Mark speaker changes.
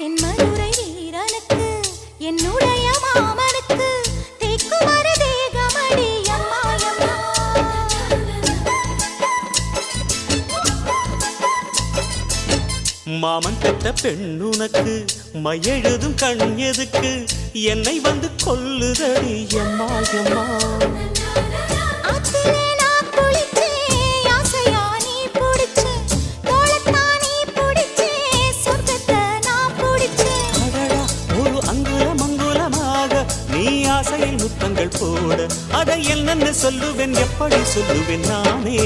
Speaker 1: தென்மதுரை வீரனுக்கு என்னுடைய மாமனுக்கு தேக்குமர தேகமடி அம்மாயம்மா.
Speaker 2: மாமன் பெற்ற பெண்ணுனக்கு மையெழுதும் கண் எதுக்கு என்னை வந்து கொல்லுதடி எம்மாயம்மா. ஆசையில் முத்தங்கள் போட அதை என்னென்ன சொல்லுவேன் எப்படி சொல்லுவேன் நானே.